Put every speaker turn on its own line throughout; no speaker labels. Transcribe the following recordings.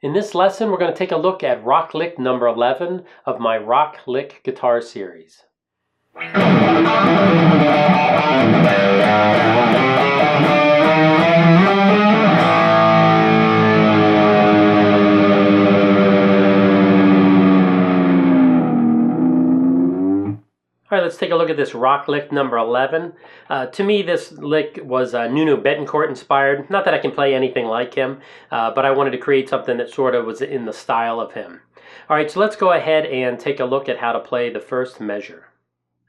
In this lesson, we're going to take a look at rock lick number 11 of my rock lick guitar series. Alright, let's take a look at this rock lick number 11. To me, this lick was Nuno Bettencourt inspired. Not that I can play anything like him, but I wanted to create something that sort of was in the style of him. Alright, so let's go ahead and take a look at how to play the first measure.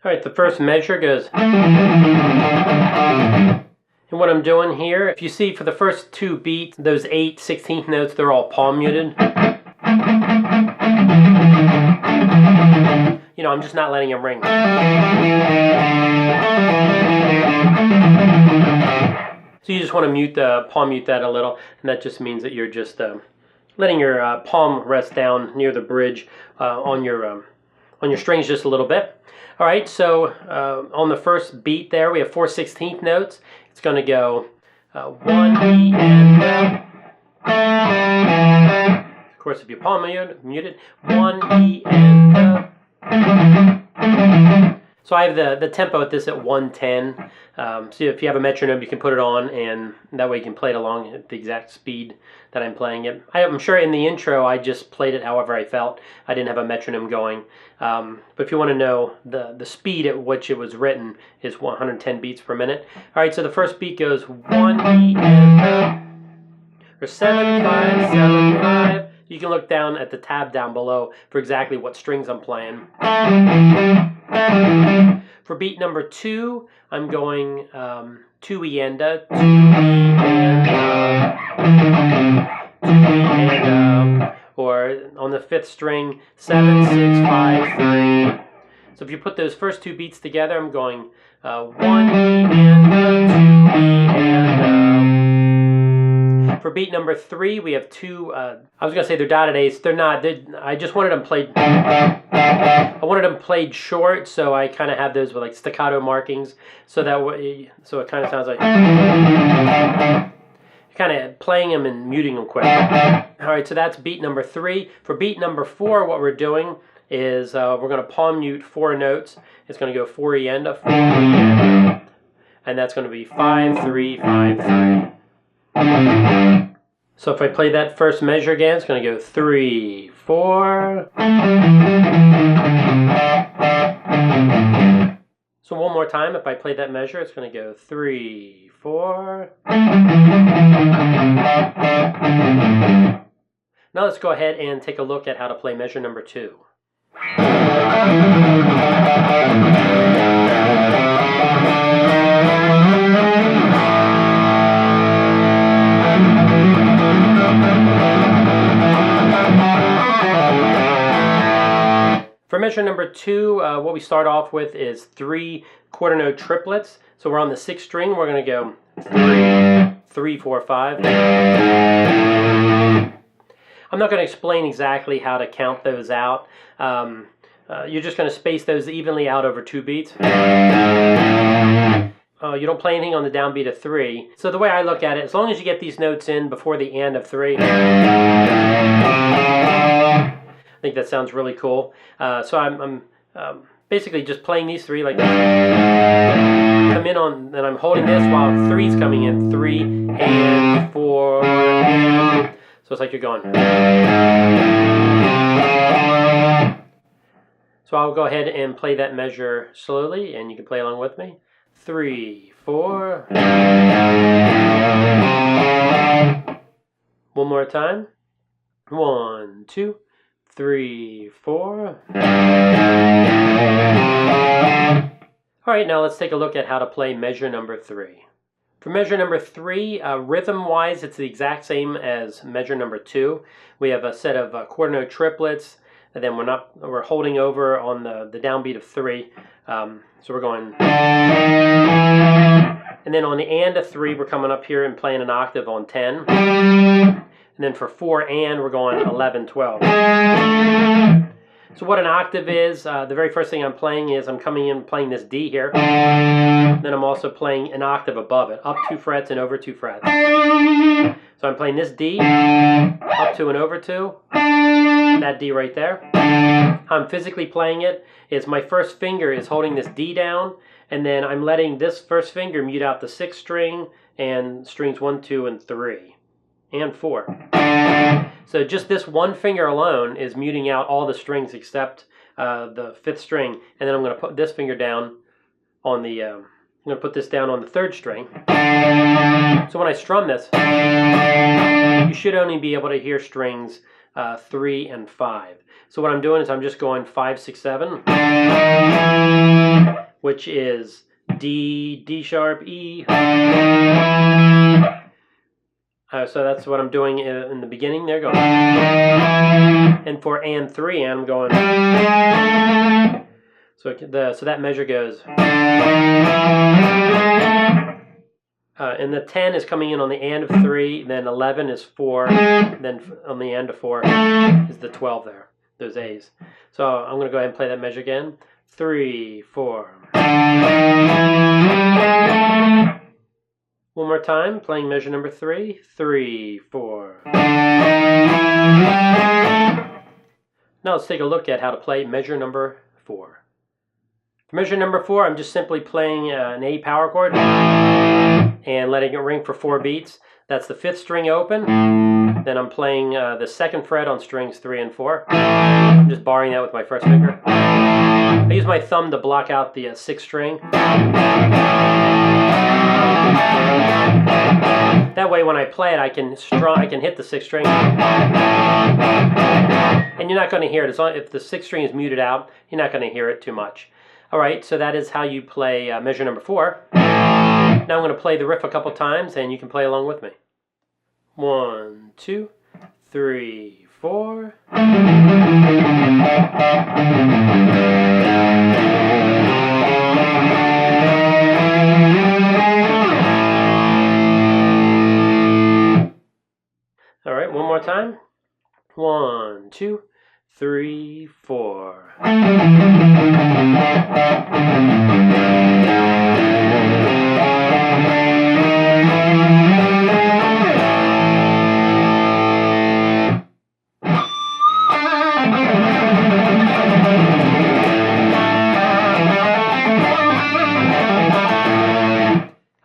Alright, the first measure goes... And what I'm doing here, if you see for the first two beats, those 8 16th notes, they're all palm muted. You know, I'm just not letting them ring. So you just want to mute the palm mute that a little, and that just means that you're just letting your palm rest down near the bridge on your strings just a little bit. All right, so on the first beat there, we have 4 16th notes. It's going to go 1 E and of course, if you palm muted, 1 E and So I have the tempo at this at 110. So if you have a metronome, you can put it on, and that way you can play it along at the exact speed that I'm playing it. I'm sure in the intro I just played it however I felt. I didn't have a metronome going. But if you want to know, the speed at which it was written is 110 beats per minute. All right, so the first beat goes 1 E and or 7 5 7 5. You can look down at the tab down below for exactly what strings I'm playing. For beat number 2, I'm going 2 E and 2 E and or on the 5th string 7 6 5 3. So if you put those first two beats together, I'm going 1 E and 2 E and For beat number 3, we have 2. I was gonna say they're dotted eighths. They're not. I just wanted them played. I wanted them played short, so I kind of have those with like staccato markings, so that way, so it kind of sounds like you're kind of playing them and muting them quick. All right, so that's beat number 3. For beat number 4, what we're doing is we're gonna palm mute 4 notes. It's gonna go 4 E and 4 E and, and that's gonna be 5 3 5 3. So if I play that first measure again, it's going to go 3 4. So one more time, if I play that measure, it's going to go 3 4. Now let's go ahead and take a look at how to play measure number 2. For measure number 2, what we start off with is 3 quarter note triplets. So we're on the 6th string. We're going to go 3 3 4 5. I'm not going to explain exactly how to count those out. You're just going to space those evenly out over 2 beats. You don't play anything on the downbeat of 3. So the way I look at it, as long as you get these notes in before the and of 3, I think that sounds really cool. So I'm basically just playing these 3 like this. Come in on, and I'm holding this while 3's coming in. 3 and 4 and. So it's like you're going. So I'll go ahead and play that measure slowly, and you can play along with me. 3 4. One more time. 1 2 3 4. Alright, now let's take a look at how to play measure number 3. For measure number 3, rhythm-wise, it's the exact same as measure number 2. We have a set of quarter note triplets, and then we're holding over on the downbeat of 3. So we're going, and then on the and of 3, we're coming up here and playing an octave on 10. And then for 4 and, we're going 11 12. So what an octave is, the very first thing I'm playing is I'm coming in playing this D here. Then I'm also playing an octave above it, up 2 frets and over 2 frets. So I'm playing this D, and up to and over to, that D right there. How I'm physically playing it is my first finger is holding this D down, and then I'm letting this first finger mute out the 6th string and strings 1, 2, and 3, and 4. So just this one finger alone is muting out all the strings except the 5th string, and then I'm going to put this finger down on the, I'm going to put this down on the 3rd string. So when I strum this, you should only be able to hear strings 3 and 5. So what I'm doing is I'm just going 5, 6, 7, which is D, D sharp, E. So that's what I'm doing in the beginning there, going. And for and 3, I'm going. So that measure goes. And the 10 is coming in on the and of 3, then 11 is 4, then on the and of 4 is the 12 there, those A's. So I'm going to go ahead and play that measure again. 3, 4. One more time, playing measure number 3. 3, 4. Now let's take a look at how to play measure number 4. For measure number 4, I'm just simply playing an A power chord and letting it ring for 4 beats. That's the 5th string open. Then I'm playing the 2nd fret on strings 3 and 4. I'm just barring that with my first finger. I use my thumb to block out the 6th string. That way when I play it, I can hit the 6th string. And you're not going to hear it. If the 6th string is muted out, you're not going to hear it too much. Alright, so that is how you play measure number 4. Now I'm going to play the riff a couple times and you can play along with me. 1, 2, 3, 4. Alright, one more time. 1, 2, 3, 4.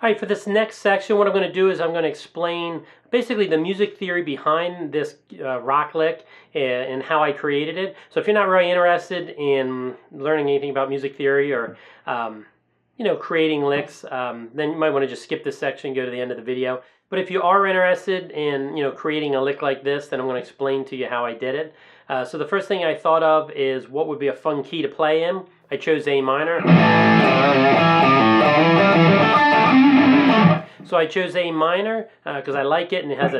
Alright, for this next section, what I'm going to do is I'm going to explain basically the music theory behind this rock lick and how I created it. So if you're not really interested in learning anything about music theory or creating licks, then you might want to just skip this section and go to the end of the video. But if you are interested in creating a lick like this, then I'm going to explain to you how I did it. So the first thing I thought of is what would be a fun key to play in. I chose A minor. So I chose A minor because I like it and it has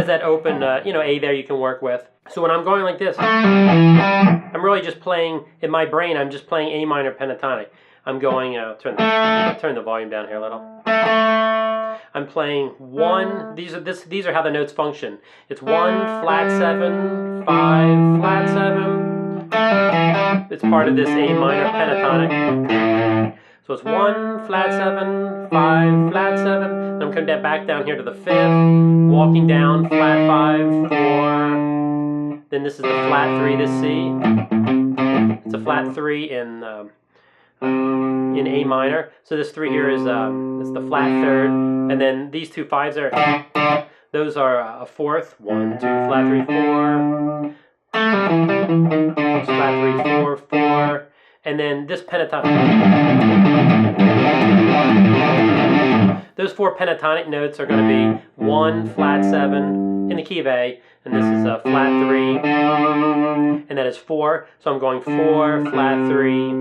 that open, A there you can work with. So when I'm going like this, I'm really just playing, in my brain, I'm just playing A minor pentatonic. I'm going, turn the volume down here a little. I'm playing 1, these are how the notes function. It's 1, flat 7, 5, flat 7. It's part of this A minor pentatonic. So it's 1, flat 7, 5, flat 7. Then I'm coming back down here to the 5th, walking down, flat 5, 4. Then this is the flat 3, this C. It's a flat 3 in A minor. So this 3 here is the flat 3rd, and then these two 5s are those are a 4th. 1, 2, flat 3, 4. Flat 3, 4, 4. And then this pentatonic. Those 4 pentatonic notes are going to be 1, flat 7 in the key of A, and this is a flat 3, and that is 4. So I'm going 4, flat 3,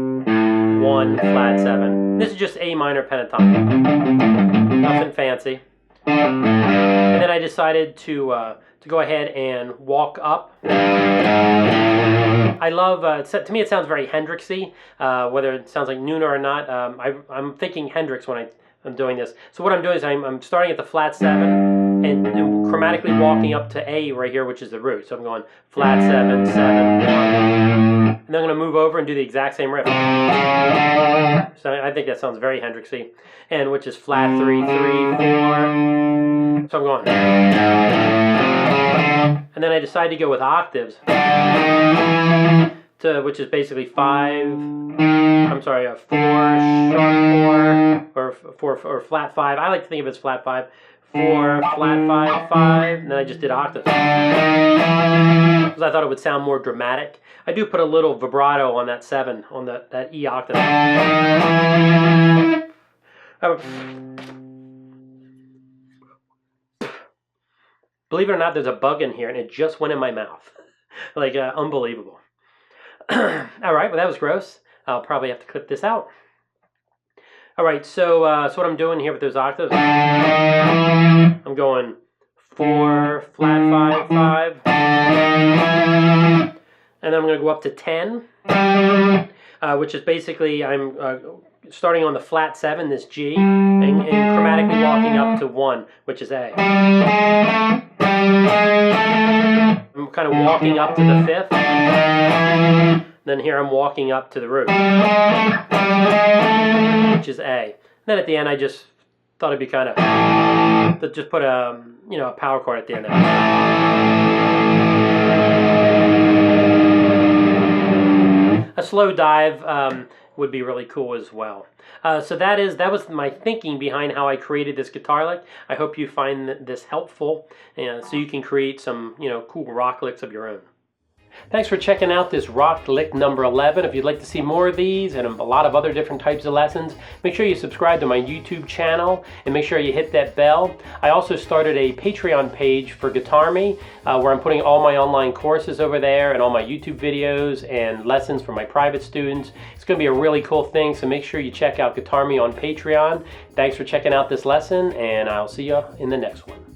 1, flat 7. This is just A minor pentatonic. Nothing fancy. And then I decided to go ahead and walk up. I love, to me it sounds very Hendrixy, whether it sounds like Nuno or not. I'm thinking Hendrix when I'm doing this. So what I'm doing is I'm starting at the flat 7 and chromatically walking up to A right here, which is the root. So I'm going flat 7, 7, 1. And then I'm going to move over and do the exact same riff. So I think that sounds very Hendrixy. And which is flat 3, 3, 4. So I'm going. And then I decide to go with octaves. Which is basically 5. I'm sorry, a 4, sharp 4, or flat 5. I like to think of it as flat 5. 4, flat 5, 5, and then I just did octaves. Because I thought it would sound more dramatic. I do put a little vibrato on that 7, on that E octave. Believe it or not, there's a bug in here, and it just went in my mouth. Like, unbelievable. Alright, well that was gross. I'll probably have to clip this out. Alright, so what I'm doing here with those octaves, I'm going 4, flat 5, 5, and then I'm going to go up to 10, which is basically I'm starting on the flat 7, this G, and chromatically walking up to 1, which is A. I'm kind of walking up to the 5th. Then here I'm walking up to the root, which is A. Then at the end I just thought it'd be kind of, to just put a power chord at the end of it. A slow dive would be really cool as well. So that was my thinking behind how I created this guitar lick. I hope you find this helpful, so you can create some cool rock licks of your own. Thanks for checking out this rock lick number 11. If you'd like to see more of these and a lot of other different types of lessons, make sure you subscribe to my YouTube channel and make sure you hit that bell. I also started a Patreon page for GuitArmy where I'm putting all my online courses over there and all my YouTube videos and lessons for my private students. It's going to be a really cool thing, so make sure you check out GuitArmy on Patreon. Thanks for checking out this lesson, and I'll see you in the next one.